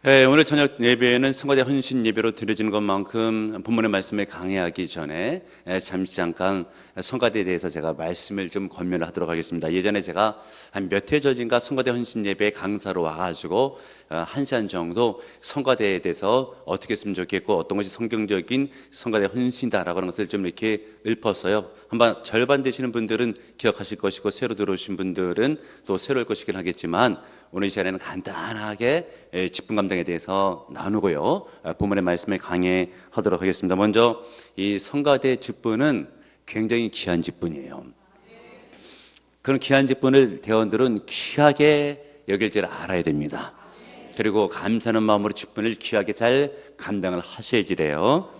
오늘 저녁 예배는 성가대 헌신 예배로 드려지는 것만큼 본문의 말씀에 강의하기 전에 잠깐 성가대에 대해서 제가 말씀을 좀 권면을 하도록 하겠습니다. 예전에 제가 한 몇 해 전인가 성가대 헌신 예배 강사로 와가지고 1시간 정도 성가대에 대해서 어떻게 했으면 좋겠고 어떤 것이 성경적인 성가대 헌신이다라고 하는 것을 좀 이렇게 읊었어요. 한번 절반 되시는 분들은 기억하실 것이고 새로 들어오신 분들은 또 새로울 것이긴 하겠지만 오늘 이 시간에는 간단하게 직분 감당에 대해서 나누고요. 본문의 말씀을 강해하도록 하겠습니다. 먼저 이 성가대 직분은 굉장히 귀한 직분이에요. 그런 귀한 직분을 대원들은 귀하게 여길 줄 알아야 됩니다. 그리고 감사하는 마음으로 직분을 귀하게 잘 감당을 하셔야지 돼요.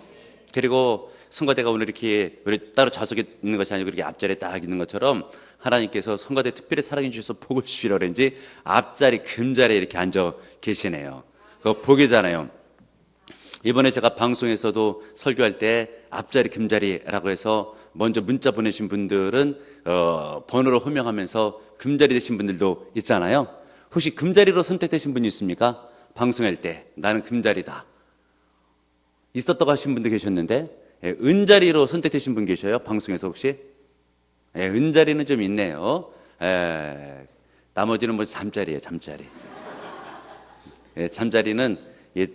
그리고 성가대가 오늘 이렇게 우리 따로 좌석에 있는 것이 아니고 이렇게 앞자리에 딱 있는 것처럼 하나님께서 성가대 특별히 사랑해 주셔서 복을 주시려고 그런지 앞자리 금자리에 이렇게 앉아 계시네요. 그거 복이잖아요. 이번에 제가 방송에서도 설교할 때 앞자리 금자리라고 해서 먼저 문자 보내신 분들은 번호를 호명하면서 금자리 되신 분들도 있잖아요. 혹시 금자리로 선택되신 분이 있습니까? 방송할 때 나는 금자리다 있었다고 하신 분도 계셨는데 은자리로 선택되신 분 계셔요? 방송에서 혹시? 은자리는 좀 있네요. 나머지는 뭐 잠자리예요, 잠자리. 잠자리는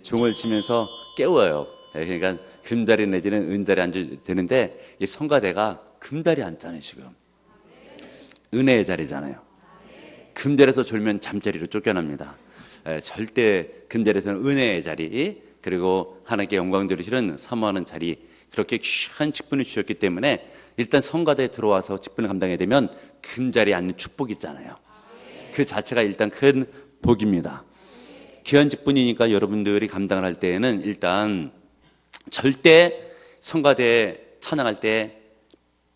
종을 치면서 깨워요. 그러니까 금자리 내지는 은자리 앉아야 되는데 이 성가대가 금자리 앉잖아요, 지금. 은혜의 자리잖아요. 금자리에서 졸면 잠자리로 쫓겨납니다. 절대 금자리에서는 은혜의 자리, 그리고 하나님께 영광 돌리시는 사모하는 자리, 그렇게 귀한 직분을 주셨기 때문에 일단 성가대에 들어와서 직분을 감당해야 되면 금자리에 앉는 축복이 있잖아요. 그 자체가 일단 큰 복입니다. 귀한 직분이니까 여러분들이 감당을 할 때에는 일단 절대 성가대에 찬양할 때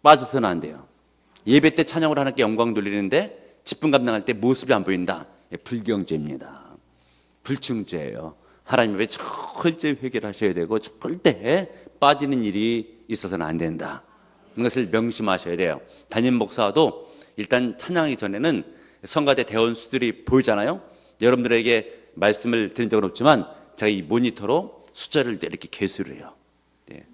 빠져서는 안 돼요. 예배 때 찬양으로 하나님께 영광 돌리는데 직분 감당할 때 모습이 안 보인다. 불경죄입니다. 불충죄예요. 하나님 앞에 철저히 회개를 하셔야 되고 절대 빠지는 일이 있어서는 안 된다. 이것을 명심하셔야 돼요. 담임 목사도 일단 찬양하기 전에는 성가대 대원수들이 보이잖아요. 여러분들에게 말씀을 드린 적은 없지만 제가 이 모니터로 숫자를 이렇게 계수를 해요. 네.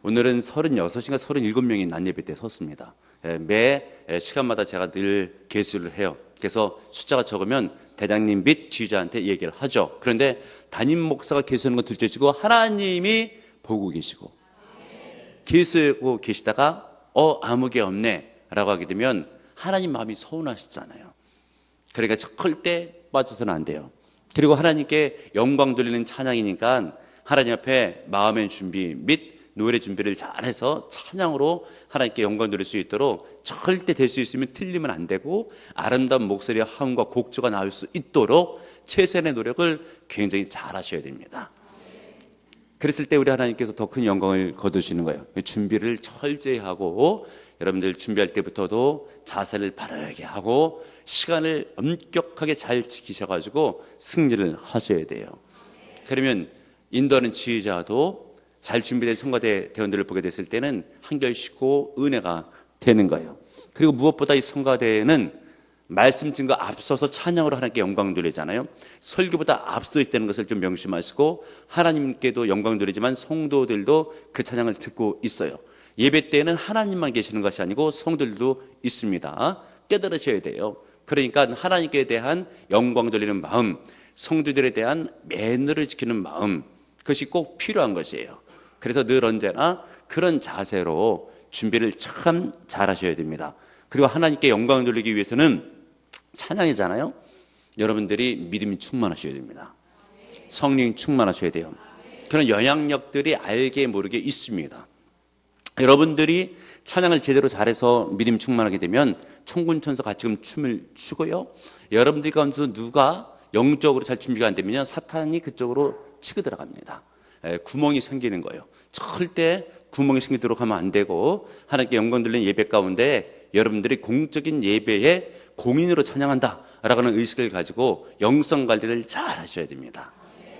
오늘은 36인가 37명이 난예배 때 섰습니다. 매 시간마다 제가 늘 계수를 해요. 그래서 숫자가 적으면 대장님 및 지휘자한테 얘기를 하죠. 그런데 담임 목사가 계수하는 건 둘째치고 하나님이 보고 계시고 계수하고 계시다가 아무게 없네 라고 하게 되면 하나님 마음이 서운하시잖아요. 그러니까 절대 빠져서는 안 돼요. 그리고 하나님께 영광 돌리는 찬양이니까 하나님 앞에 마음의 준비 및 노래 준비를 잘해서 찬양으로 하나님께 영광 돌릴 수 있도록 절대 될 수 있으면 틀리면 안 되고 아름다운 목소리와 화음과 곡조가 나올 수 있도록 최선의 노력을 굉장히 잘 하셔야 됩니다. 그랬을 때 우리 하나님께서 더 큰 영광을 거두시는 거예요. 준비를 철저히 하고 여러분들 준비할 때부터도 자세를 바르게 하고 시간을 엄격하게 잘 지키셔가지고 승리를 하셔야 돼요. 그러면 인도하는 지휘자도 잘 준비된 성가대 대원들을 보게 됐을 때는 한결 쉽고 은혜가 되는 거예요. 그리고 무엇보다 이 성가대에는 말씀 증거 앞서서 찬양으로 하나님께 영광 돌리잖아요. 설교보다 앞서 있다는 것을 좀 명심하시고 하나님께도 영광 돌리지만 성도들도 그 찬양을 듣고 있어요. 예배 때는 하나님만 계시는 것이 아니고 성도들도 있습니다. 깨달으셔야 돼요. 그러니까 하나님께 대한 영광 돌리는 마음, 성도들에 대한 매너를 지키는 마음, 그것이 꼭 필요한 것이에요. 그래서 늘 언제나 그런 자세로 준비를 참 잘하셔야 됩니다. 그리고 하나님께 영광 돌리기 위해서는 찬양이잖아요. 여러분들이 믿음이 충만하셔야 됩니다. 성령 충만하셔야 돼요. 그런 영향력들이 알게 모르게 있습니다. 여러분들이 찬양을 제대로 잘해서 믿음이 충만하게 되면 총군천사 같이 춤을 추고요. 여러분들 가운데서 누가 영적으로 잘 준비가 안 되면요, 사탄이 그쪽으로 치고 들어갑니다. 구멍이 생기는 거예요. 절대 구멍이 생기도록 하면 안 되고 하나님께 영광 돌리는 예배 가운데 여러분들이 공적인 예배에 공인으로 찬양한다라고 하는 의식을 가지고 영성 관리를 잘 하셔야 됩니다.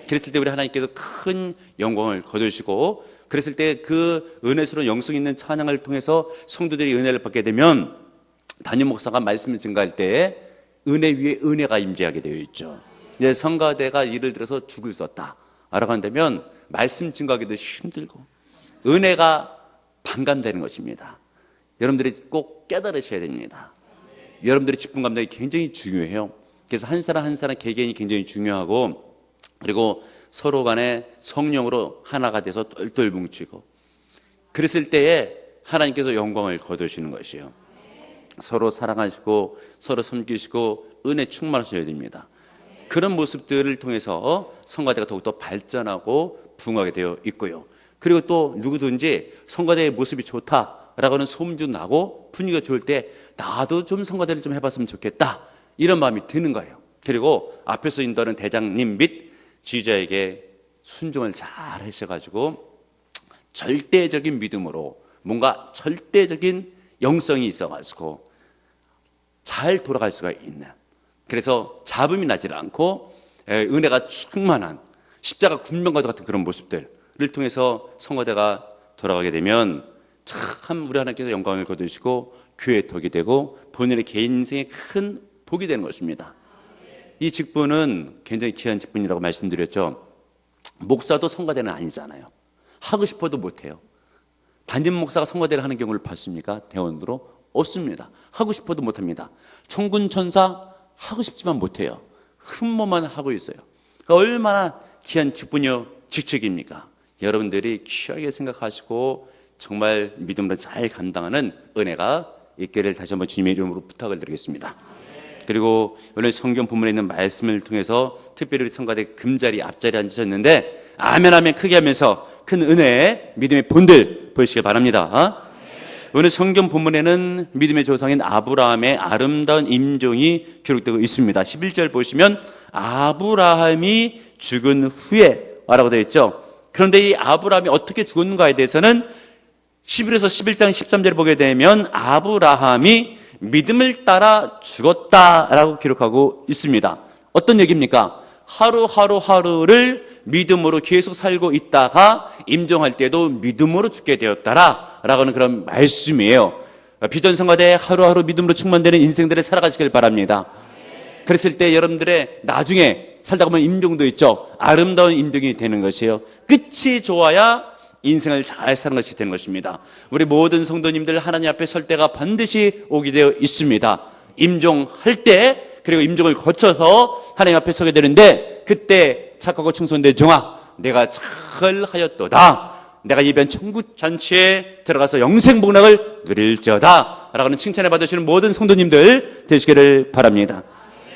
그랬을 때 우리 하나님께서 큰 영광을 거두시고 그랬을 때 그 은혜스러운 영성 있는 찬양을 통해서 성도들이 은혜를 받게 되면 담임 목사가 말씀을 증거할 때 은혜 위에 은혜가 임재하게 되어 있죠. 이제 성가대가 예를 들어서 죽을 썼다라고 한다면 말씀 증거하기도 힘들고 은혜가 반감되는 것입니다. 여러분들이 꼭 깨달으셔야 됩니다. 여러분들의 기쁨 감당이 굉장히 중요해요. 그래서 한 사람 한 사람 개개인이 굉장히 중요하고, 그리고 서로 간에 성령으로 하나가 돼서 똘똘 뭉치고, 그랬을 때에 하나님께서 영광을 거두시는 것이에요. 서로 사랑하시고 서로 섬기시고 은혜 충만하셔야 됩니다. 그런 모습들을 통해서 성가대가 더욱더 발전하고 부흥하게 되어 있고요. 그리고 또 누구든지 성가대의 모습이 좋다라고 하는 소문도 나고 분위기가 좋을 때 나도 좀 성가대를 좀 해봤으면 좋겠다, 이런 마음이 드는 거예요. 그리고 앞에서 인도하는 대장님 및 지휘자에게 순종을 잘 하셔가지고 절대적인 믿음으로 뭔가 절대적인 영성이 있어가지고 잘 돌아갈 수가 있는, 그래서 잡음이 나지 않고 은혜가 충만한 십자가 군병과도 같은 그런 모습들을 통해서 성가대가 돌아가게 되면 참 우리 하나님께서 영광을 거두시고 교회의 덕이 되고 본인의 개인 인생에 큰 복이 되는 것입니다. 이 직분은 굉장히 귀한 직분이라고 말씀드렸죠. 목사도 성가대는 아니잖아요. 하고 싶어도 못해요. 담임 목사가 성가대를 하는 경우를 봤습니까? 대원으로? 없습니다. 하고 싶어도 못합니다. 천군 천사 하고 싶지만 못해요. 흠모만 하고 있어요. 그러니까 얼마나 귀한 직분이요 직책입니까? 여러분들이 귀하게 생각하시고 정말 믿음으로 잘 감당하는 은혜가 있기를 다시 한번 주님의 이름으로 부탁을 드리겠습니다. 그리고 오늘 성경 본문에 있는 말씀을 통해서 특별히 우리 성가대 금자리 앞자리에 앉으셨는데 아멘 아멘 크게 하면서 큰 은혜의 믿음의 본들 보시길 바랍니다. 오늘 성경 본문에는 믿음의 조상인 아브라함의 아름다운 임종이 기록되고 있습니다. 11절 보시면 아브라함이 죽은 후에 라고 되어 있죠. 그런데 이 아브라함이 어떻게 죽었는가에 대해서는 11에서 11장 13절을 보게 되면 아브라함이 믿음을 따라 죽었다라고 기록하고 있습니다. 어떤 얘기입니까? 하루를 믿음으로 계속 살고 있다가 임종할 때도 믿음으로 죽게 되었다라고 하는 그런 말씀이에요. 비전성가대 하루하루 믿음으로 충만되는 인생들을 살아가시길 바랍니다. 그랬을 때 여러분들의 나중에 살다 보면 임종도 있죠. 아름다운 임종이 되는 것이에요. 끝이 좋아야 인생을 잘 사는 것이 되는 것입니다. 우리 모든 성도님들 하나님 앞에 설 때가 반드시 오게 되어 있습니다. 임종할 때, 그리고 임종을 거쳐서 하나님 앞에 서게 되는데, 그때 착하고 충성된 종아, 내가 잘 하였도다. 내가 이번 천국 잔치에 들어가서 영생 복락을 누릴지어다 라고 칭찬을 받으시는 모든 성도님들 되시기를 바랍니다.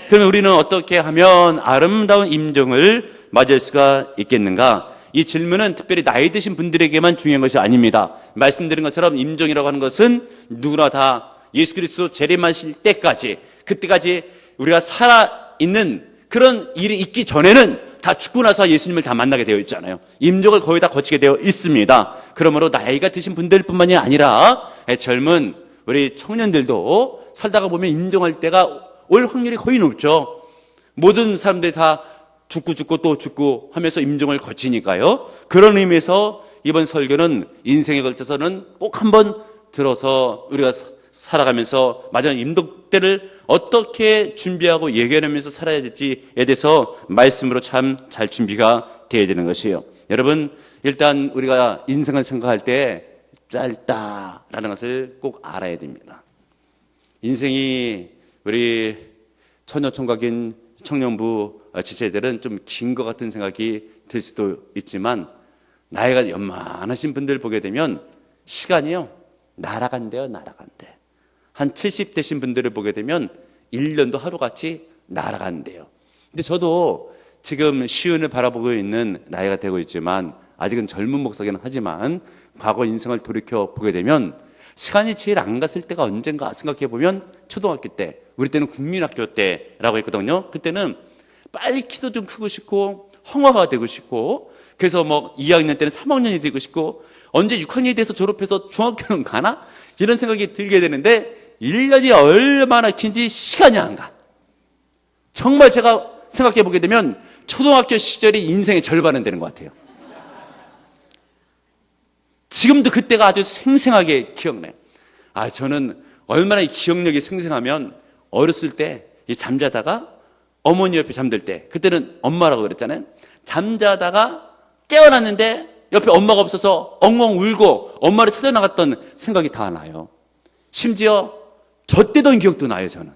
그러면 우리는 어떻게 하면 아름다운 임종을 맞을 수가 있겠는가? 이 질문은 특별히 나이 드신 분들에게만 중요한 것이 아닙니다. 말씀드린 것처럼 임종이라고 하는 것은 누구나 다 예수 그리스도 재림하실 때까지, 그때까지 우리가 살아있는 그런 일이 있기 전에는 다 죽고 나서 예수님을 다 만나게 되어 있잖아요. 임종을 거의 다 거치게 되어 있습니다. 그러므로 나이가 드신 분들뿐만이 아니라 젊은 우리 청년들도 살다가 보면 임종할 때가 올 확률이 거의 높죠. 모든 사람들이 다 죽고 또 죽고 하면서 임종을 거치니까요. 그런 의미에서 이번 설교는 인생에 걸쳐서는 꼭 한번 들어서 우리가 살아가면서 마지막 임종 때를 어떻게 준비하고 예견하면서 살아야 될지에 대해서 말씀으로 참 잘 준비가 되어야 되는 것이에요. 여러분, 일단 우리가 인생을 생각할 때 짧다라는 것을 꼭 알아야 됩니다. 인생이 우리 처녀총각인 청년부 지체들은 좀 긴 것 같은 생각이 들 수도 있지만 나이가 연만하신 분들 보게 되면 시간이요 날아간대요. 한 70 되신 분들을 보게 되면 1년도 하루같이 날아간대요. 근데 저도 지금 시운을 바라보고 있는 나이가 되고 있지만 아직은 젊은 목사기는 하지만 과거 인생을 돌이켜 보게 되면 시간이 제일 안 갔을 때가 언젠가 생각해 보면 초등학교 때, 우리 때는 국민학교 때라고 했거든요. 그때는 빨리 키도 좀 크고 싶고 홍화가 되고 싶고, 그래서 뭐 2학년 때는 3학년이 되고 싶고, 언제 6학년이 돼서 졸업해서 중학교는 가나? 이런 생각이 들게 되는데 1년이 얼마나 긴지 시간이 안 가. 정말 제가 생각해 보게 되면 초등학교 시절이 인생의 절반은 되는 것 같아요. 지금도 그때가 아주 생생하게 기억나요. 저는 얼마나 기억력이 생생하면 어렸을 때 잠자다가 어머니 옆에 잠들 때, 그때는 엄마라고 그랬잖아요. 잠자다가 깨어났는데 옆에 엄마가 없어서 엉엉 울고 엄마를 찾아나갔던 생각이 다 나요. 심지어 젖대던 기억도 나요, 저는.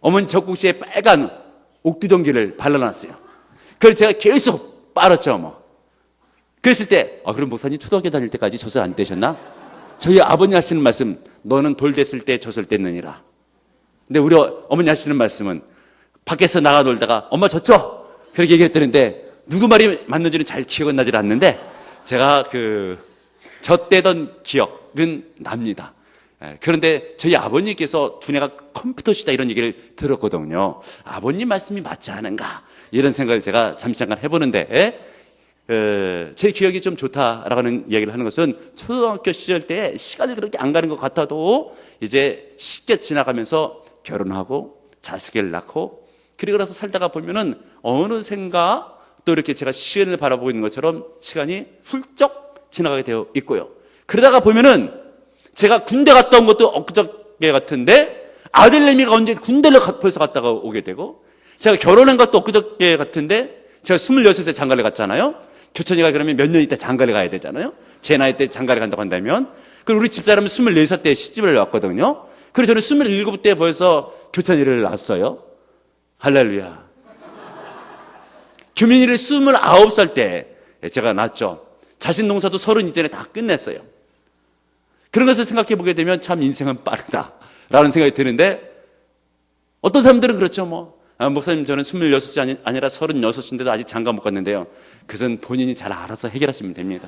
어머니 젖꼭지에 빨간 옥두전기를 발라놨어요. 그걸 제가 계속 빨았죠, 뭐. 그랬을 때, 그럼 목사님 초등학교 다닐 때까지 젖을 안 떼셨나? 저희 아버님 하시는 말씀, 너는 돌 됐을 때 젖을 뗐느니라. 근데 우리 어머니 하시는 말씀은 밖에서 나가 놀다가 엄마 젖죠? 그렇게 얘기했다는데 누구 말이 맞는지는 잘 기억은 나질 않는데 제가 젖대던 기억은 납니다. 그런데 저희 아버님께서 두뇌가 컴퓨터시다 이런 얘기를 들었거든요. 아버님 말씀이 맞지 않은가 이런 생각을 제가 잠깐 해보는데 제 기억이 좀 좋다라는 이야기를 하는 것은 초등학교 시절 때 시간이 그렇게 안 가는 것 같아도 이제 쉽게 지나가면서 결혼하고 자식을 낳고 그리고 나서 살다가 보면은 어느샌가 또 이렇게 제가 시간을 바라보고 있는 것처럼 시간이 훌쩍 지나가게 되어 있고요. 그러다가 보면은 제가 군대 갔다 온 것도 엊그저께 같은데 아들내미가 언제 군대를 벌써 갔다가 오게 되고 제가 결혼한 것도 엊그저께 같은데 제가 26세 장가를 갔잖아요. 교천이가 그러면 몇 년 있다 장가를 가야 되잖아요. 제 나이 때 장가를 간다고 한다면 그리고 우리 집사람은 24살 때 시집을 왔거든요. 그래서 저는 27때 벌써 교천이를 낳았어요. 할렐루야. 규민이를 29살 때 제가 낳았죠. 자신 농사도 30 이전에 다 끝냈어요. 그런 것을 생각해 보게 되면 참 인생은 빠르다라는 생각이 드는데 어떤 사람들은 그렇죠. 목사님 저는 26이 아니라 36인데도 아직 장가 못 갔는데요. 그것은 본인이 잘 알아서 해결하시면 됩니다.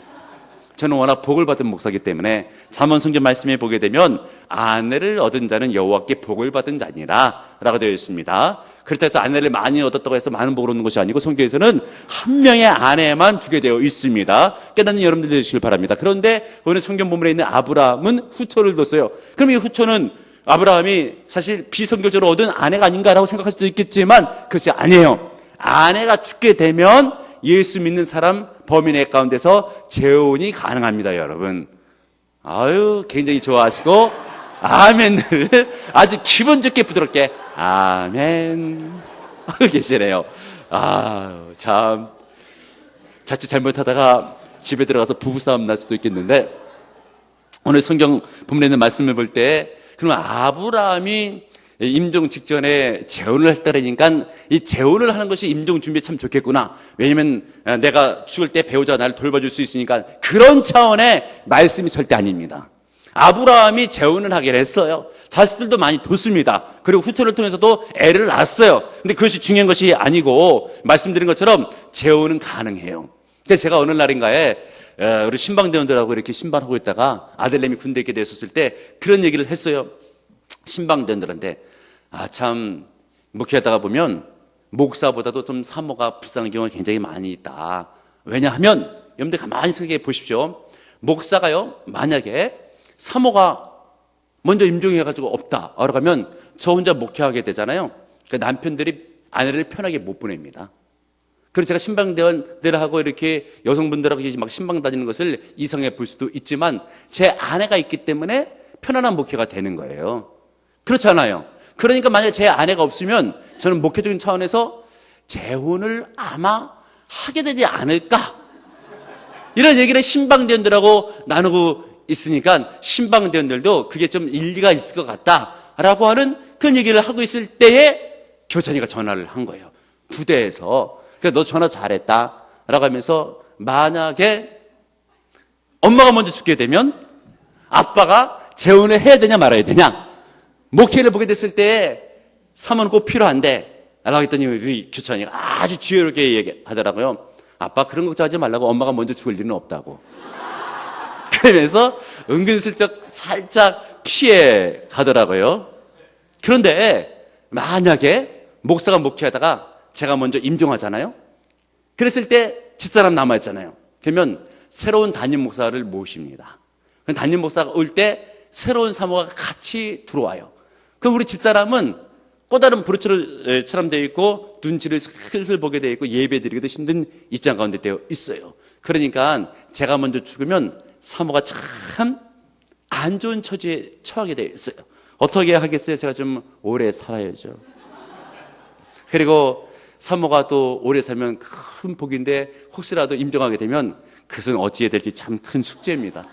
저는 워낙 복을 받은 목사이기 때문에 잠언 성경 말씀에 보게 되면 아내를 얻은 자는 여호와께 복을 받은 자니라 라고 되어 있습니다. 그렇다 해서 아내를 많이 얻었다고 해서 많은 복을 얻는 것이 아니고 성경에서는 한 명의 아내만 두게 되어 있습니다. 깨닫는 여러분들 되시길 바랍니다. 그런데 오늘 성경 본문에 있는 아브라함은 후초를 뒀어요. 그럼 이 후초는 아브라함이 사실 비성결적으로 얻은 아내가 아닌가라고 생각할 수도 있겠지만 그것이 아니에요. 아내가 죽게 되면 예수 믿는 사람 범인의 가운데서 재혼이 가능합니다, 여러분. 굉장히 좋아하시고 아멘을 아주 기분 좋게 부드럽게 아멘 하고 계시네요. 참 자칫 잘못하다가 집에 들어가서 부부싸움 날 수도 있겠는데 오늘 성경 본문에 있는 말씀을 볼 때 그러면 아브라함이 임종 직전에 재혼을 했다니까 이 재혼을 하는 것이 임종 준비에 참 좋겠구나. 왜냐면 내가 죽을 때 배우자가 나를 돌봐줄 수 있으니까 그런 차원의 말씀이 절대 아닙니다. 아브라함이 재혼을 하기로 했어요. 자식들도 많이 뒀습니다. 그리고 후처를 통해서도 애를 낳았어요. 근데 그것이 중요한 것이 아니고 말씀드린 것처럼 재혼은 가능해요. 그래서 제가 어느 날인가에 우리 신방대원들하고 이렇게 신방하고 있다가 아들내미 군대에 있게 됐었을 때 그런 얘기를 했어요. 신방대원들한테 참 목회하다가 보면 목사보다도 좀 사모가 불쌍한 경우가 굉장히 많이 있다. 왜냐하면 여러분들 가만히 생각해 보십시오. 목사가요 만약에 사모가 먼저 임종해가지고 없다 라고 하면 저 혼자 목회하게 되잖아요. 그러니까 남편들이 아내를 편하게 못 보냅니다. 그래서 제가 신방대원들하고 이렇게 여성분들하고 막 신방 다니는 것을 이상해 볼 수도 있지만 제 아내가 있기 때문에 편안한 목회가 되는 거예요. 그렇잖아요. 그러니까 만약에 제 아내가 없으면 저는 목회적인 차원에서 재혼을 아마 하게 되지 않을까 이런 얘기를 신방대원들하고 나누고 있으니까 신방대원들도 그게 좀 일리가 있을 것 같다라고 하는 그런 얘기를 하고 있을 때에 교찬이가 전화를 한 거예요. 부대에서. 그래서 너 전화 잘했다 라고 하면서 만약에 엄마가 먼저 죽게 되면 아빠가 재혼을 해야 되냐 말아야 되냐 목회를 보게 됐을 때 사모는 꼭 필요한데 라고 했더니 우리 교찬이가 아주 지혜롭게 얘기하더라고요. 아빠 그런 걱정하지 말라고 엄마가 먼저 죽을 일은 없다고. 그러면서 은근슬쩍 살짝 피해 가더라고요. 그런데 만약에 목사가 목회하다가 제가 먼저 임종하잖아요. 그랬을 때 집사람 남아있잖아요. 그러면 새로운 담임 목사를 모십니다. 담임 목사가 올 때 새로운 사모가 같이 들어와요. 그럼 우리 집사람은 꼬다른 브로처럼 되어 있고 눈치를 슬슬 보게 되어 있고 예배드리기도 힘든 입장 가운데 되어 있어요. 그러니까 제가 먼저 죽으면 사모가 참 안 좋은 처지에 처하게 되어 있어요. 어떻게 하겠어요? 제가 좀 오래 살아야죠. 그리고 사모가 또 오래 살면 큰 복인데 혹시라도 임종하게 되면 그것은 어찌해야 될지 참 큰 숙제입니다.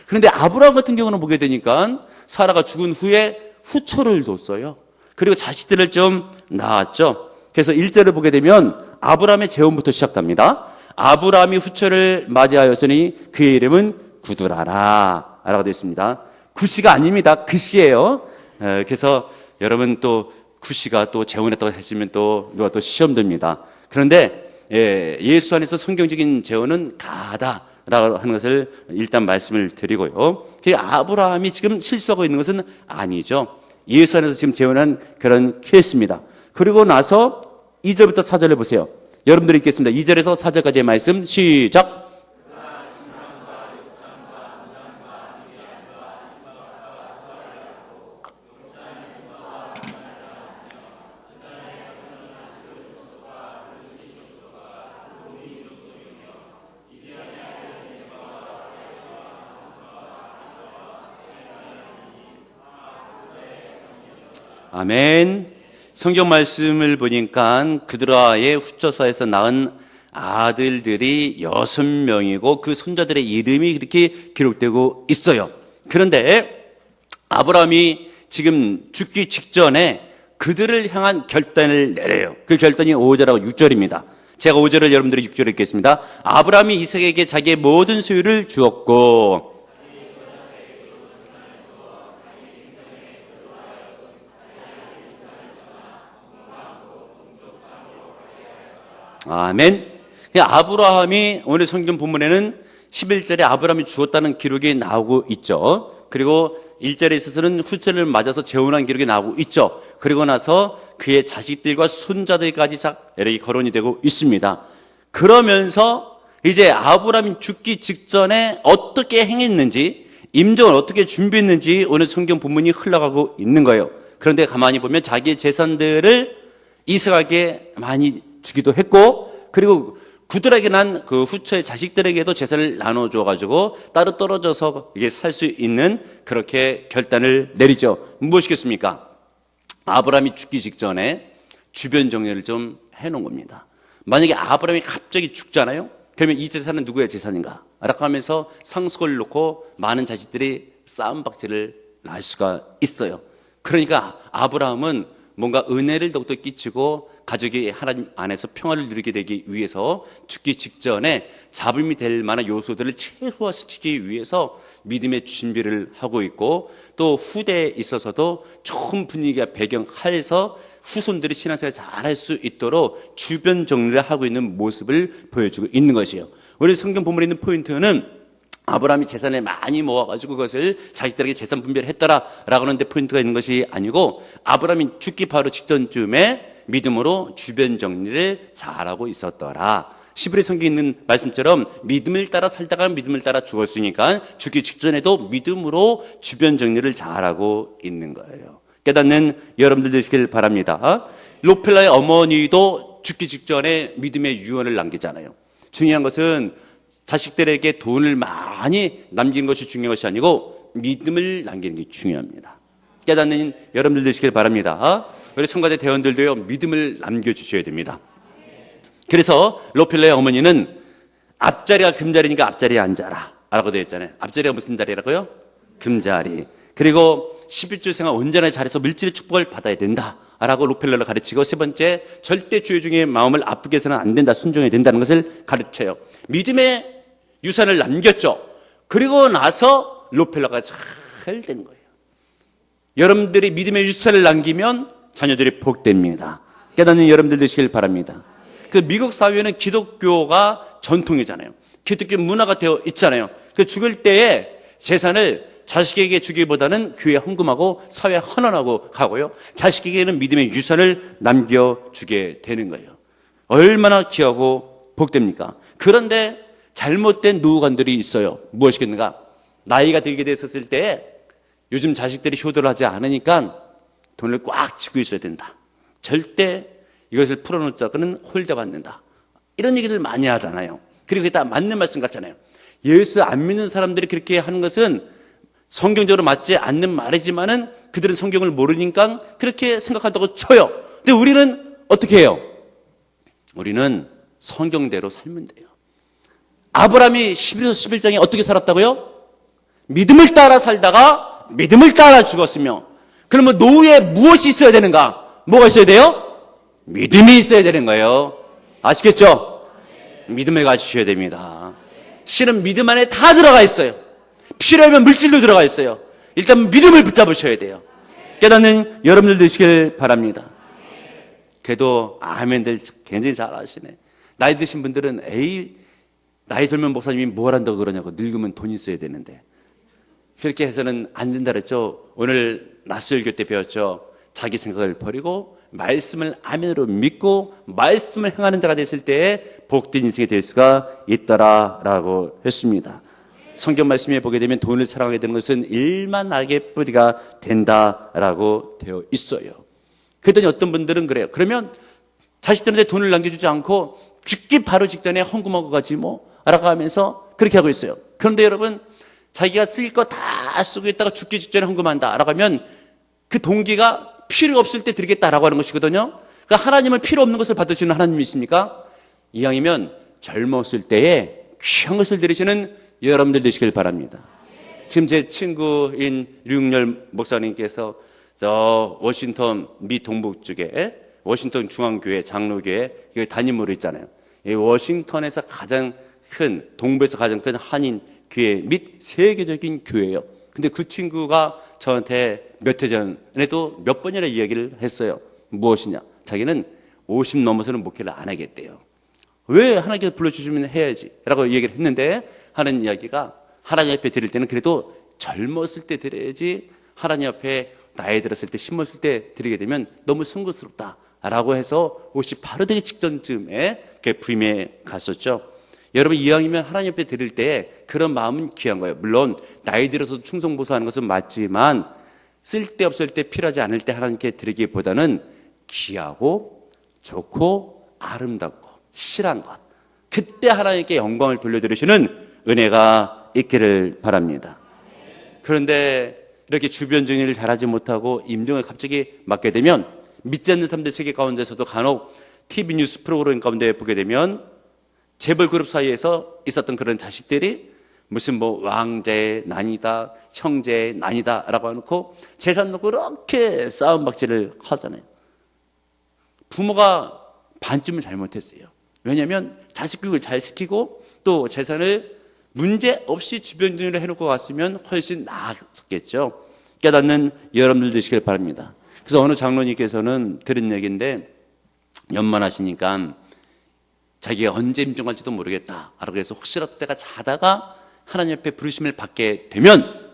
그런데 아브라함 같은 경우는 보게 되니까 사라가 죽은 후에 후초를 뒀어요. 그리고 자식들을 좀 낳았죠. 그래서 1절을 보게 되면 아브라함의 재혼부터 시작합니다. 아브라함이 후초를 맞이하였으니 그의 이름은 구두라라 라고 되어 있습니다. 구시가 아닙니다. 그시예요. 그래서 여러분 또 구시가 또 재혼했다고 하시면 또 누가 또 시험 듭니다. 그런데 예수 안에서 성경적인 재혼은 가다라고 하는 것을 일단 말씀을 드리고요. 아브라함이 지금 실수하고 있는 것은 아니죠. 예수 안에서 지금 재혼한 그런 케이스입니다. 그리고 나서 2절부터 4절을 보세요. 여러분들이 읽겠습니다. 2절에서 4절까지의 말씀 시작. 아멘. 성경 말씀을 보니까 그드라의 후처사에서 낳은 아들들이 6명이고 그 손자들의 이름이 그렇게 기록되고 있어요. 그런데 아브라함이 지금 죽기 직전에 그들을 향한 결단을 내려요. 그 결단이 5절하고 6절입니다. 제가 5절을 여러분들이 6절을 읽겠습니다. 아브라함이 이삭에게 자기의 모든 소유를 주었고 아멘. 아브라함이 오늘 성경 본문에는 11절에 아브라함이 죽었다는 기록이 나오고 있죠. 그리고 1절에 있어서는 후처를 맞아서 재혼한 기록이 나오고 있죠. 그리고 나서 그의 자식들과 손자들까지 이렇게 거론이 되고 있습니다. 그러면서 이제 아브라함이 죽기 직전에 어떻게 행했는지, 임종을 어떻게 준비했는지 오늘 성경 본문이 흘러가고 있는 거예요. 그런데 가만히 보면 자기의 재산들을 이삭에게 많이 주기도 했고, 그리고 그들에게 난 그 후처의 자식들에게도 재산을 나눠줘가지고 따로 떨어져서 이게 살 수 있는 그렇게 결단을 내리죠. 무엇이겠습니까? 아브라함이 죽기 직전에 주변 정리를 좀 해놓은 겁니다. 만약에 아브라함이 갑자기 죽잖아요? 그러면 이 재산은 누구의 재산인가? 라고 하면서 상속을 놓고 많은 자식들이 싸움박질을 날 수가 있어요. 그러니까 아브라함은 뭔가 은혜를 더욱더 끼치고 가족이 하나님 안에서 평화를 누리게 되기 위해서 죽기 직전에 잡음이 될 만한 요소들을 최소화시키기 위해서 믿음의 준비를 하고 있고, 또 후대에 있어서도 좋은 분위기가 배경하에서 후손들이 신앙생활을 잘할 수 있도록 주변 정리를 하고 있는 모습을 보여주고 있는 것이에요. 우리 성경 본문에 있는 포인트는 아브라함이 재산을 많이 모아가지고 그것을 자식들에게 재산 분배를 했더라라고 하는데 포인트가 있는 것이 아니고, 아브라함이 죽기 바로 직전쯤에 믿음으로 주변 정리를 잘하고 있었더라. 시브리 성경에 있는 말씀처럼 믿음을 따라 살다가 믿음을 따라 죽었으니까 죽기 직전에도 믿음으로 주변 정리를 잘하고 있는 거예요. 깨닫는 여러분들 되시길 바랍니다. 롯펠라의 어머니도 죽기 직전에 믿음의 유언을 남기잖아요. 중요한 것은 자식들에게 돈을 많이 남기는 것이 중요한 것이 아니고 믿음을 남기는 게 중요합니다. 깨닫는 여러분들 되시길 바랍니다. 우리 청가대 대원들도요, 믿음을 남겨주셔야 됩니다. 그래서 롯펠라의 어머니는 앞자리가 금자리니까 앞자리에 앉아라 라고 되어 있잖아요. 앞자리가 무슨 자리라고요? 금자리. 그리고 11주 생활 온전하게 잘해서 물질의 축복을 받아야 된다 라고 롯펠라를 가르치고, 세 번째, 절대 주의 중에 마음을 아프게 해서는 안 된다, 순종해야 된다는 것을 가르쳐요. 믿음의 유산을 남겼죠. 그리고 나서 롯펠라가 잘 된 거예요. 여러분들이 믿음의 유산을 남기면 자녀들이 복됩니다. 깨닫는 여러분들 되시길 바랍니다. 그 미국 사회는 기독교가 전통이잖아요. 기독교 문화가 되어 있잖아요. 그 죽을 때에 재산을 자식에게 주기보다는 교회에 헌금하고 사회에 헌원하고 가고요, 자식에게는 믿음의 유산을 남겨주게 되는 거예요. 얼마나 귀하고 복됩니까? 그런데 잘못된 노후관들이 있어요. 무엇이겠는가? 나이가 들게 됐었을 때 요즘 자식들이 효도를 하지 않으니까 돈을 꽉 쥐고 있어야 된다. 절대 이것을 풀어놓자고는 홀대받는다. 이런 얘기들 많이 하잖아요. 그리고 그게 다 맞는 말씀 같잖아요. 예수 안 믿는 사람들이 그렇게 하는 것은 성경적으로 맞지 않는 말이지만은 그들은 성경을 모르니까 그렇게 생각한다고 쳐요. 근데 우리는 어떻게 해요? 우리는 성경대로 살면 돼요. 아브라함이 11서 11장에 어떻게 살았다고요? 믿음을 따라 살다가 믿음을 따라 죽었으며, 그러면 노후에 무엇이 있어야 되는가? 뭐가 있어야 돼요? 믿음이 있어야 되는 거예요. 아시겠죠? 믿음을 가지셔야 됩니다. 실은 믿음 안에 다 들어가 있어요. 필요하면 물질도 들어가 있어요. 일단 믿음을 붙잡으셔야 돼요. 깨닫는 여러분들 되시길 바랍니다. 그래도 아멘들 굉장히 잘 하시네. 나이 드신 분들은 나이 들면 목사님이 뭘 한다고 그러냐고, 늙으면 돈 있어야 되는데. 그렇게 해서는 안 된다 그랬죠. 오늘 낯설교 때 배웠죠. 자기 생각을 버리고 말씀을 아멘으로 믿고 말씀을 행하는 자가 됐을 때에 복된 인생이 될 수가 있더라라고 했습니다. 성경 말씀에 보게 되면 돈을 사랑하게 되는 것은 일만 악의 뿌리가 된다라고 되어 있어요. 그랬더니 어떤 분들은 그래요. 그러면 자식들한테 돈을 남겨주지 않고 죽기 바로 직전에 헌금하고 가지 뭐 라고 하면서 그렇게 하고 있어요. 그런데 여러분, 자기가 쓸 거 다 쓰고 있다가 죽기 직전에 헌금한다 라고 하면 그 동기가 필요 없을 때 드리겠다라고 하는 것이거든요. 그러니까 하나님은 필요 없는 것을 받으시는 하나님이십니까? 이왕이면 젊었을 때에 귀한 것을 드리시는 여러분들 되시길 바랍니다. 지금 제 친구인 류영렬 목사님께서 저 워싱턴 미 동부 쪽에 워싱턴 중앙교회 장로교회 담임으로 있잖아요. 이 워싱턴에서 가장 큰, 동부에서 가장 큰 한인 교회 및 세계적인 교회예요. 근데 그 친구가 저한테 몇 해 전에도 몇 번이나 이야기를 했어요. 무엇이냐? 자기는 50 넘어서는 목회를 안 하겠대요. 왜 하나님께서 불러주시면 해야지 라고 얘기를 했는데, 하는 이야기가 하나님 앞에 드릴 때는 그래도 젊었을 때 드려야지, 하나님 앞에 나이 들었을 때, 심었을 때 드리게 되면 너무 숭고스럽다 라고 해서 50 바로 되기 직전쯤에 부임에 갔었죠. 여러분, 이왕이면 하나님 앞에 드릴 때 그런 마음은 귀한 거예요. 물론 나이 들어서 충성보수하는 것은 맞지만 쓸데없을 때, 필요하지 않을 때 하나님께 드리기보다는 귀하고 좋고 아름답고 실한 것, 그때 하나님께 영광을 돌려드리시는 은혜가 있기를 바랍니다. 그런데 이렇게 주변 정리를 잘하지 못하고 임종을 갑자기 맡게 되면, 믿지 않는 사람들 세계 가운데서도 간혹 TV 뉴스 프로그램 가운데 보게 되면 재벌 그룹 사이에서 있었던 그런 자식들이 무슨 뭐 왕자의 난이다, 형제의 난이다 라고 해놓고 재산 놓고 그렇게 싸움박질을 하잖아요. 부모가 반쯤을 잘못했어요. 왜냐하면 자식 교육을 잘 시키고 또 재산을 문제 없이 주변 정리를 해놓고 갔으면 훨씬 나았겠죠. 깨닫는 여러분들 되시길 바랍니다. 그래서 어느 장로님께서는 들은 얘기인데, 연만하시니까 자기가 언제 임종할지도 모르겠다 라고 해서 혹시라도 내가 자다가 하나님 앞에 부르심을 받게 되면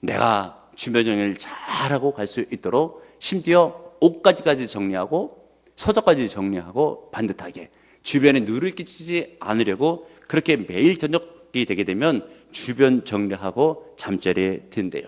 내가 주변 정리를 잘하고 갈 수 있도록 심지어 옷가지까지 정리하고 서적까지 정리하고 반듯하게 주변에 누를 끼치지 않으려고 그렇게 매일 저녁이 되게 되면 주변 정리하고 잠자리에 든대요.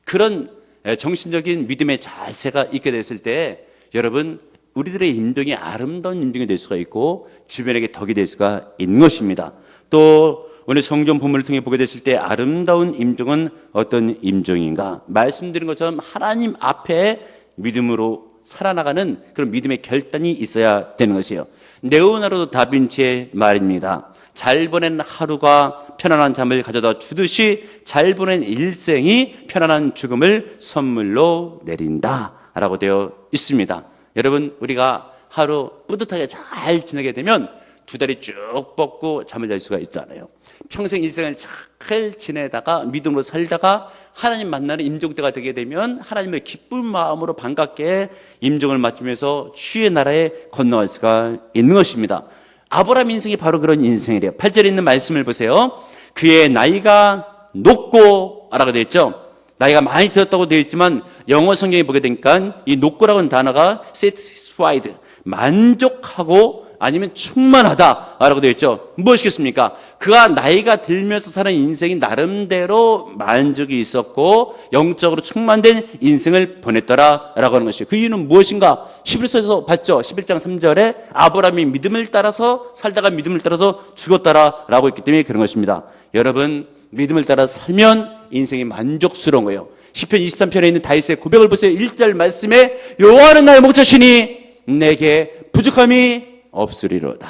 그런 정신적인 믿음의 자세가 있게 됐을 때 여러분, 우리들의 임종이 아름다운 임종이 될 수가 있고 주변에게 덕이 될 수가 있는 것입니다. 또 오늘 성경 본문을 통해 보게 됐을 때 아름다운 임종은 어떤 임종인가? 말씀드린 것처럼 하나님 앞에 믿음으로 살아나가는 그런 믿음의 결단이 있어야 되는 것이에요. 레오나르도 다빈치의 말입니다. 잘 보낸 하루가 편안한 잠을 가져다 주듯이 잘 보낸 일생이 편안한 죽음을 선물로 내린다 라고 되어 있습니다. 여러분, 우리가 하루 뿌듯하게 잘 지내게 되면 두 다리 쭉 뻗고 잠을 잘 수가 있잖아요. 평생 일생을 잘 지내다가 믿음으로 살다가 하나님 만나는 임종 때가 되게 되면 하나님의 기쁜 마음으로 반갑게 임종을 맞으면서 주의 나라에 건너갈 수가 있는 것입니다. 아브라함 인생이 바로 그런 인생이래요. 8절에 있는 말씀을 보세요. 그의 나이가 높고 라고 되어 있죠. 나이가 많이 들었다고 되어 있지만 영어 성경에 보게 되니까 이 높고라고 하는 단어가 satisfied, 만족하고 아니면 충만하다라고 되어 있죠. 무엇이겠습니까? 그가 나이가 들면서 사는 인생이 나름대로 만족이 있었고 영적으로 충만된 인생을 보냈더라라고 하는 것이에요. 그 이유는 무엇인가? 11절에서 봤죠. 11장 3절에 아브라함이 믿음을 따라서 살다가 믿음을 따라서 죽었다라고 했기 때문에 그런 것입니다. 여러분, 믿음을 따라 살면 인생이 만족스러운 거예요. 시편 23편에 있는 다윗의 고백을 보세요. 1절 말씀에 여호와는 나의 목자시니 내게 부족함이 없으리로다.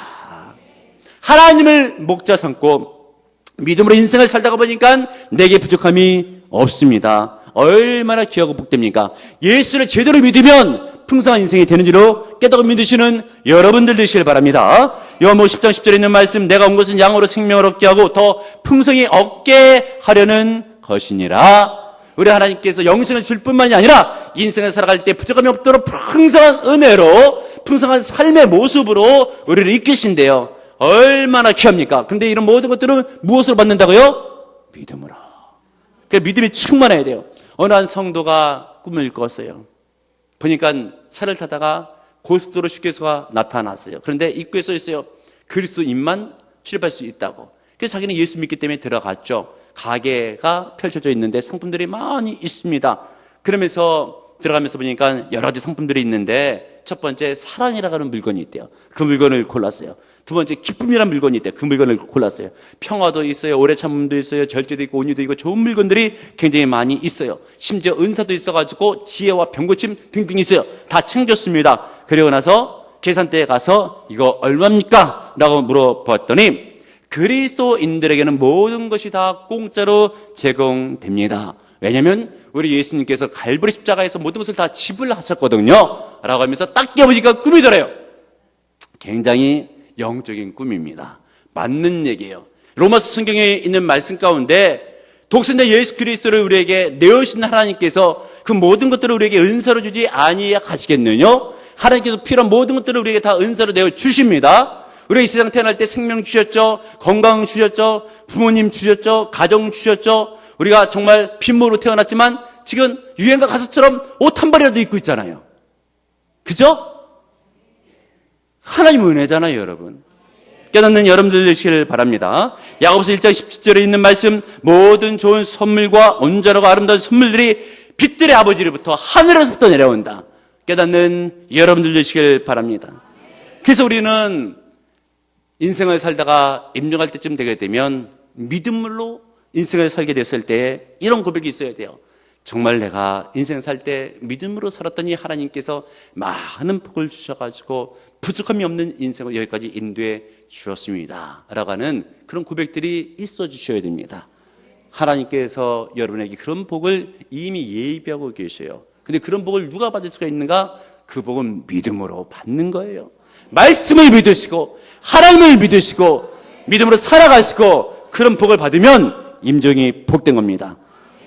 하나님을 목자 삼고 믿음으로 인생을 살다가 보니까 내게 부족함이 없습니다. 얼마나 귀하고 복됩니까? 예수를 제대로 믿으면 풍성한 인생이 되는 줄로 깨닫고 믿으시는 여러분들 되시길 바랍니다. 요한복음 10장 10절에 있는 말씀, 내가 온 것은 양으로 생명을 얻게 하고 더 풍성히 얻게 하려는 것이니라. 우리 하나님께서 영생을 줄 뿐만이 아니라 인생을 살아갈 때 부족함이 없도록 풍성한 은혜로 풍성한 삶의 모습으로 우리를 이끄신대요. 얼마나 귀합니까? 근데 이런 모든 것들은 무엇으로 받는다고요? 믿음으로. 그러니까 믿음이 충만해야 돼요. 어느 한 성도가 꿈을 꿨어요. 보니까 차를 타다가 고속도로 휴게소가 나타났어요. 그런데 입구에 써 있어요. 그리스도인만 출입할 수 있다고. 그래서 자기는 예수 믿기 때문에 들어갔죠. 가게가 펼쳐져 있는데 상품들이 많이 있습니다. 그러면서 들어가면서 보니까 여러 가지 상품들이 있는데 첫 번째 사랑이라고 하는 물건이 있대요. 그 물건을 골랐어요. 두 번째 기쁨이라는 물건이 있대요. 그 물건을 골랐어요. 평화도 있어요. 오래 참음도 있어요. 절제도 있고 온유도 있고 좋은 물건들이 굉장히 많이 있어요. 심지어 은사도 있어가지고 지혜와 병고침 등등 있어요. 다 챙겼습니다. 그리고 나서 계산대에 가서 이거 얼마입니까? 라고 물어봤더니 그리스도인들에게는 모든 것이 다 공짜로 제공됩니다. 왜냐하면 우리 예수님께서 갈보리 십자가에서 모든 것을 다 지불하셨거든요. 라고 하면서 딱 깨보니까 꿈이더래요. 굉장히 영적인 꿈입니다. 맞는 얘기예요. 로마서 성경에 있는 말씀 가운데 독생자 예수 그리스도를 우리에게 내어주신 하나님께서 그 모든 것들을 우리에게 은사로 주지 아니하시겠느냐? 하나님께서 필요한 모든 것들을 우리에게 다 은사로 내어주십니다. 우리가 이 세상 태어날 때 생명 주셨죠. 건강 주셨죠. 부모님 주셨죠. 가정 주셨죠. 우리가 정말 빈모로 태어났지만 지금 유행가 가수처럼 옷 한 벌이라도 입고 있잖아요. 그죠? 하나님 은혜잖아요, 여러분. 깨닫는 여러분들 되시길 바랍니다. 야고보서 1장 17절에 있는 말씀, 모든 좋은 선물과 온전하고 아름다운 선물들이 빛들의 아버지로부터 하늘에서부터 내려온다. 깨닫는 여러분들 되시길 바랍니다. 그래서 우리는 인생을 살다가 임종할 때쯤 되게 되면 믿음으로 인생을 살게 됐을 때 이런 고백이 있어야 돼요. 정말 내가 인생 살 때 믿음으로 살았더니 하나님께서 많은 복을 주셔가지고 부족함이 없는 인생을 여기까지 인도해 주셨습니다. 라고 하는 그런 고백들이 있어 주셔야 됩니다. 하나님께서 여러분에게 그런 복을 이미 예비하고 계셔요. 근데 그런 복을 누가 받을 수가 있는가? 그 복은 믿음으로 받는 거예요. 말씀을 믿으시고 하나님을 믿으시고 믿음으로 살아가시고 그런 복을 받으면 임종이 복된 겁니다.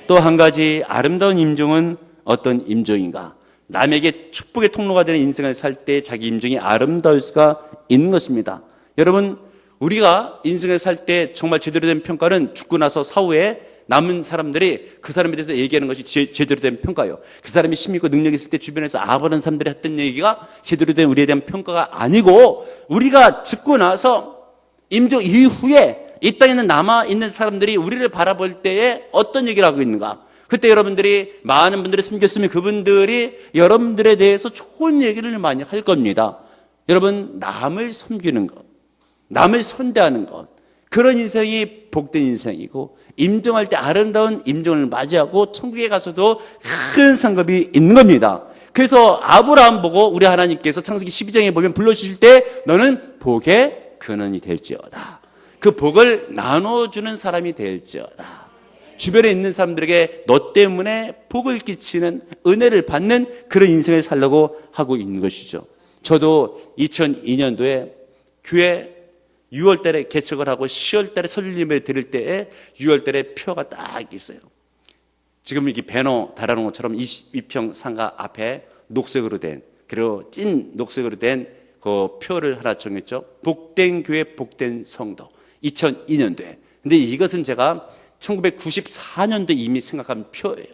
또 한 가지 아름다운 임종은 어떤 임종인가? 남에게 축복의 통로가 되는 인생을 살 때 자기 임종이 아름다울 수가 있는 것입니다. 여러분, 우리가 인생을 살 때 정말 제대로 된 평가는 죽고 나서 사후에 남은 사람들이 그 사람에 대해서 얘기하는 것이 제대로 된 평가예요. 그 사람이 힘 있고 능력이 있을 때 주변에서 아버는 사람들이 했던 얘기가 제대로 된 우리에 대한 평가가 아니고 우리가 죽고 나서 임종 이후에 이 땅에는 남아있는 사람들이 우리를 바라볼 때에 어떤 얘기를 하고 있는가? 그때 여러분들이 많은 분들이 섬겼으면 그분들이 여러분들에 대해서 좋은 얘기를 많이 할 겁니다. 여러분, 남을 섬기는 것, 남을 선대하는 것, 그런 인생이 복된 인생이고 임종할 때 아름다운 임종을 맞이하고 천국에 가서도 큰 상급이 있는 겁니다. 그래서 아브라함 보고 우리 하나님께서 창세기 12장에 보면 불러주실 때 너는 복의 근원이 될지어다. 그 복을 나눠주는 사람이 될지어다. 주변에 있는 사람들에게 너 때문에 복을 끼치는 은혜를 받는 그런 인생을 살려고 하고 있는 것이죠. 저도 2002년도에 교회 6월 달에 개척을 하고 10월 달에 설립 예배 드릴 때에 6월 달에 표가 딱 있어요. 지금 이렇게 배너 달아놓은 것처럼 22평 상가 앞에 녹색으로 된, 그리고 찐 녹색으로 된 그 표를 하나 정했죠. 복된 교회, 복된 성도. 2002년도에. 근데 이것은 제가 1994년도에 이미 생각한 표예요.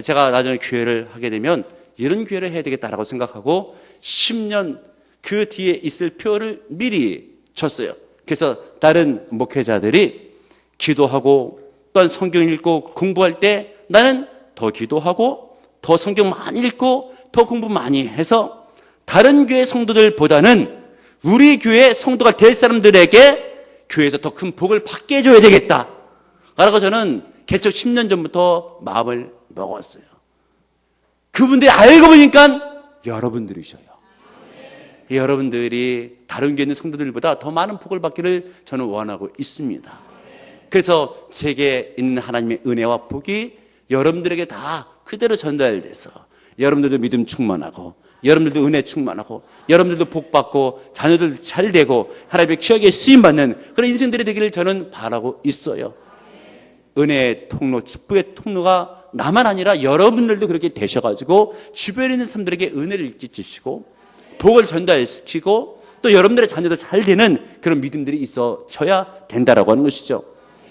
제가 나중에 교회를 하게 되면 이런 교회를 해야 되겠다라고 생각하고 10년 그 뒤에 있을 표를 미리 쳤어요. 그래서 다른 목회자들이 기도하고 또한 성경 읽고 공부할 때 나는 더 기도하고 더 성경 많이 읽고 더 공부 많이 해서 다른 교회 성도들보다는 우리 교회 성도가 될 사람들에게 교회에서 더 큰 복을 받게 해줘야 되겠다 라고 저는 개척 10년 전부터 마음을 먹었어요. 그분들이 알고 보니까 여러분들이셔요. 여러분들이 다른 교회 있는 성도들보다 더 많은 복을 받기를 저는 원하고 있습니다. 그래서 제게 있는 하나님의 은혜와 복이 여러분들에게 다 그대로 전달돼서 여러분들도 믿음 충만하고, 여러분들도 은혜 충만하고, 여러분들도 복 받고, 자녀들도 잘 되고, 하나님의 기억에 쓰임받는 그런 인생들이 되기를 저는 바라고 있어요. 은혜의 통로, 축복의 통로가 나만 아니라 여러분들도 그렇게 되셔가지고 주변에 있는 사람들에게 은혜를 끼치시고 복을 전달시키고 또 여러분들의 자녀도 잘 되는 그런 믿음들이 있어져야 된다라고 하는 것이죠.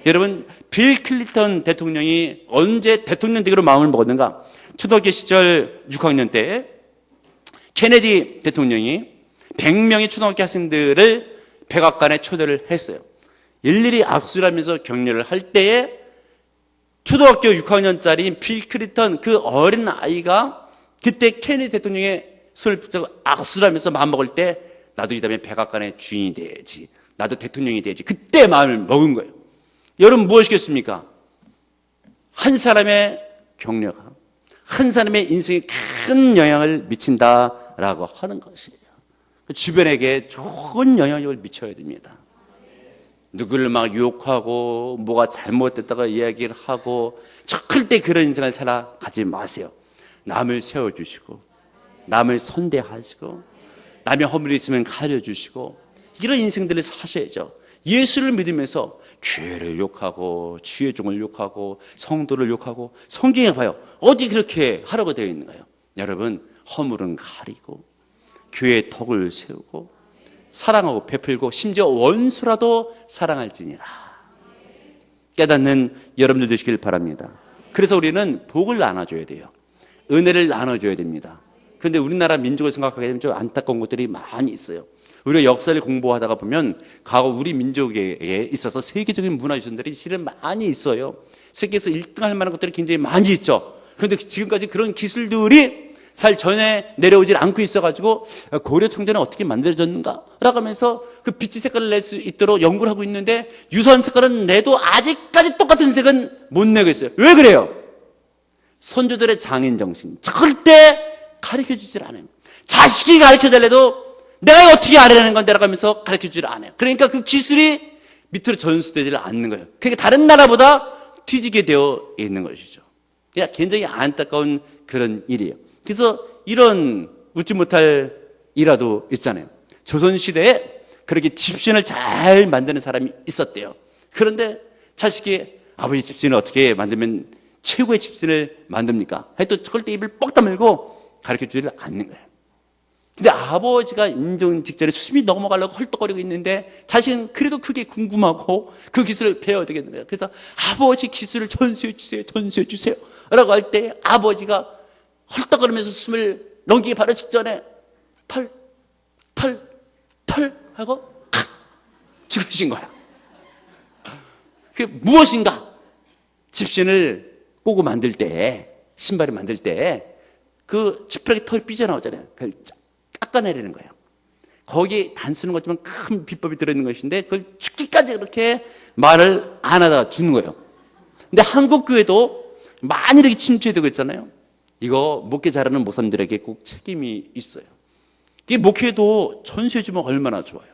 여러분, 빌 클린턴 대통령이 언제 대통령 되기로 마음을 먹었는가? 초등학교 시절 6학년 때 케네디 대통령이 100명의 초등학교 학생들을 백악관에 초대를 했어요. 일일이 악수를 하면서 격려를 할 때에 초등학교 6학년짜리 빌 클린턴 그 어린 아이가 그때 케네디 대통령의 손을 붙잡고 악수를 하면서 마음먹을 때 나도 이 다음에 백악관의 주인이 돼야지, 나도 대통령이 돼야지, 그때 마음을 먹은 거예요. 여러분 무엇이겠습니까? 한 사람의 격려가 한 사람의 인생에 큰 영향을 미친다라고 하는 것이에요. 주변에게 좋은 영향력을 미쳐야 됩니다. 누구를 막 욕하고 뭐가 잘못됐다가 이야기를 하고 절대 그런 인생을 살아가지 마세요. 남을 세워주시고 남을 선대하시고 남의 허물이 있으면 가려주시고 이런 인생들을 사셔야죠. 예수를 믿으면서 교회를 욕하고 주의 종을 욕하고 성도를 욕하고 성경에 봐요. 어디 그렇게 하라고 되어 있는가요? 여러분, 허물은 가리고 교회의 덕을 세우고 사랑하고 베풀고 심지어 원수라도 사랑할지니라 깨닫는 여러분들 되시길 바랍니다. 그래서 우리는 복을 나눠줘야 돼요. 은혜를 나눠줘야 됩니다. 그런데 우리나라 민족을 생각하게 되면 좀 안타까운 것들이 많이 있어요. 우리가 역사를 공부하다가 보면 과거 우리 민족에 있어서 세계적인 문화유산들이 실은 많이 있어요. 세계에서 1등할 만한 것들이 굉장히 많이 있죠. 그런데 지금까지 그런 기술들이 잘 전해 내려오질 않고 있어가지고 고려 청자는 어떻게 만들어졌는가? 라고 하면서 그 빛의 색깔을 낼 수 있도록 연구를 하고 있는데 유사한 색깔은 내도 아직까지 똑같은 색은 못 내고 있어요. 왜 그래요? 선조들의 장인정신 절대 가르쳐주질 않아요. 자식이 가르쳐달래도 내가 어떻게 알아내는 건데 라고 하면서 가르쳐주질 않아요. 그러니까 그 기술이 밑으로 전수되지 않는 거예요. 그러니까 다른 나라보다 뒤지게 되어 있는 것이죠. 그냥 굉장히 안타까운 그런 일이에요. 그래서 이런 웃지 못할 일화도 있잖아요. 조선시대에 그렇게 집신을 잘 만드는 사람이 있었대요. 그런데 자식이 아버지 집신을 어떻게 만들면 최고의 집신을 만듭니까? 해도 절대 입을 뻑 다물고 가르쳐주지를 않는 거예요. 근데 아버지가 인정 직전에 수습이 넘어가려고 헐떡거리고 있는데 자식은 그래도 그게 궁금하고 그 기술을 배워야 되겠는 거예요. 그래서 아버지 기술을 전수해 주세요, 전수해 주세요 라고 할 때 아버지가 헐떡거리면서 숨을 넘기기 바로 직전에 털 하고 칵 죽으신 거야. 그게 무엇인가? 집신을 꼬고 만들 때, 신발을 만들 때 그 지푸라기 털이 삐져나오잖아요. 그걸 깎아내리는 거예요. 거기 단수는 것지만 큰 비법이 들어있는 것인데 그걸 죽기까지 그렇게 말을 안 하다가 주는 거예요. 근데 한국 교회도 많이 이렇게 침체되고 있잖아요. 이거 목회 잘하는 목사님들에게 꼭 책임이 있어요. 이 목회도 전수해주면 얼마나 좋아요.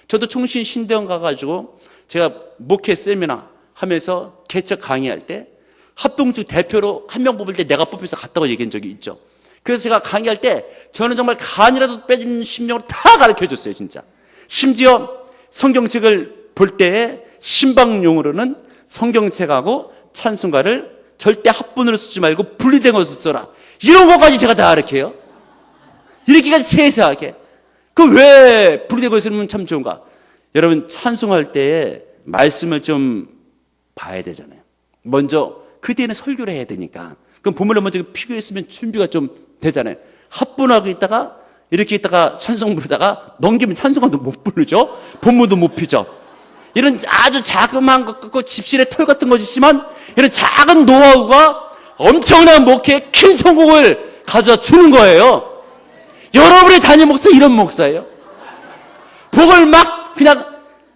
저도 총신 신대원 가가지고 제가 목회 세미나 하면서 개척 강의할 때 합동주 대표로 한 명 뽑을 때 내가 뽑혀서 갔다고 얘기한 적이 있죠. 그래서 제가 강의할 때 저는 정말 간이라도 빼주는 심령으로 다 가르쳐줬어요. 진짜. 심지어 성경책을 볼 때에 신방용으로는 성경책하고 찬송가를 절대 합본으로 쓰지 말고 분리된 것으로 써라. 이런 것까지 제가 다 가르쳐요. 이렇게까지 세세하게. 그 왜 분리된 것을 쓰면 참 좋은가? 여러분 찬송할 때에 말씀을 좀 봐야 되잖아요. 먼저 그 뒤에는 설교를 해야 되니까. 그럼 본문을 먼저 피규했으면 준비가 좀 되잖아요. 합분하고 있다가 이렇게 있다가 찬송 부르다가 넘기면 찬송가도 못 부르죠. 본문도 못 피죠. 이런 아주 자그마한 것 같고 집신의 털 같은 것이지만 이런 작은 노하우가 엄청난 목회에 큰 성공을 가져다 주는 거예요. 여러분의 담임 목사 이런 목사예요. 복을 막 그냥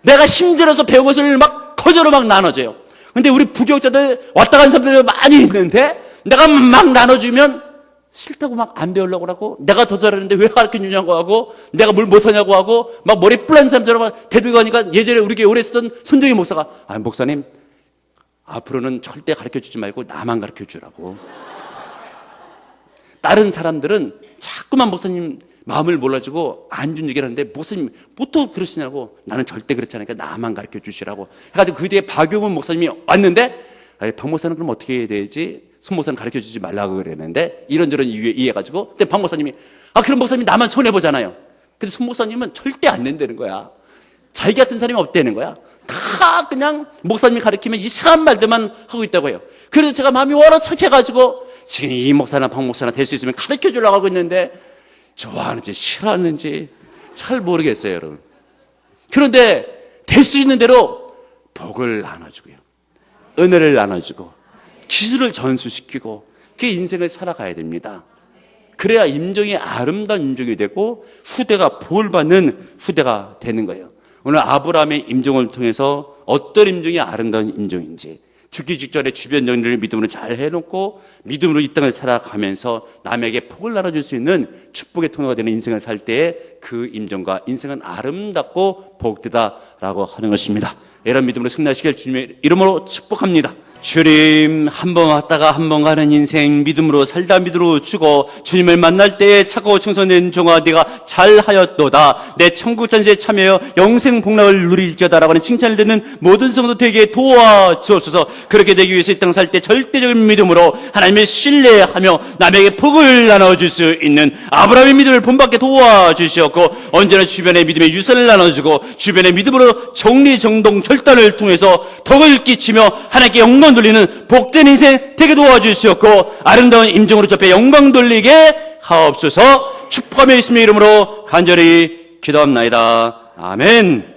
내가 힘들어서 배운 것을 막 거저로 막 나눠줘요. 근데 우리 부교육자들 왔다 간 사람들 많이 있는데 내가 막 나눠주면 싫다고 막 안 배우려고 하고, 내가 더 잘하는데 왜 가르쳐 주냐고 하고, 내가 뭘 못하냐고 하고, 막 머리 뿔난 사람처럼 막 대들고 하니까 예전에 우리 교회 오래 쓰던 손정희 목사가, 목사님, 앞으로는 절대 가르쳐 주지 말고 나만 가르쳐 주라고. 다른 사람들은 자꾸만 목사님 마음을 몰라주고 안 준 얘기를 하는데, 목사님, 뭐또 그러시냐고. 나는 절대 그렇지 않으니까 나만 가르쳐 주시라고. 해가지고 그 뒤에 박용훈 목사님이 왔는데, 박 목사는 그럼 어떻게 해야 되지? 손 목사는 가르쳐 주지 말라고 그랬는데, 이런저런 이해해가지고, 근데 박 목사님이, 그럼 목사님이 나만 손해보잖아요. 근데 손 목사님은 절대 안 된다는 거야. 자기 같은 사람이 없다는 거야. 다 그냥 목사님이 가르치면 이상한 말들만 하고 있다고 해요. 그래서 제가 마음이 워낙 착해가지고, 지금 이 목사나 박 목사나 될 수 있으면 가르쳐 주려고 하고 있는데, 좋아하는지 싫어하는지 잘 모르겠어요, 여러분. 그런데 될 수 있는 대로 복을 나눠주고요, 은혜를 나눠주고, 기술을 전수시키고, 그 인생을 살아가야 됩니다. 그래야 임종이 아름다운 임종이 되고 후대가 복을 받는 후대가 되는 거예요. 오늘 아브라함의 임종을 통해서 어떤 임종이 아름다운 임종인지, 죽기 직전에 주변 정리를 믿음으로 잘 해놓고 믿음으로 이 땅을 살아가면서 남에게 복을 나눠줄 수 있는 축복의 통로가 되는 인생을 살 때에 그 임종과 인생은 아름답고 복되다라고 하는 것입니다. 이런 믿음으로 승리하시길 주님의 이름으로 축복합니다. 주님, 한 번 왔다가 한 번 가는 인생, 믿음으로 살다 믿음으로 죽어 주님을 만날 때에 차고 청소년 종아 네가 잘하였도다, 내 천국 전세에 참여하여 영생 복락을 누릴지어다라고 하는 칭찬을 듣는 모든 성도 되게 도와주옵소서. 그렇게 되기 위해서 이 땅 살 때 절대적인 믿음으로 하나님을 신뢰하며 남에게 복을 나눠줄 수 있는 아브라함의 믿음을 본받게 도와주시었고, 언제나 주변의 믿음의 유산을 나눠주고 주변의 믿음으로 정리정돈 결단을 통해서 덕을 끼치며 하나님께 영광 돌리는 복된 인생 되게 도와주시었고, 아름다운 임종으로 접해 영광 돌리게 하옵소서. 축복하며 예수님의 이름으로 간절히 기도합나이다. 아멘.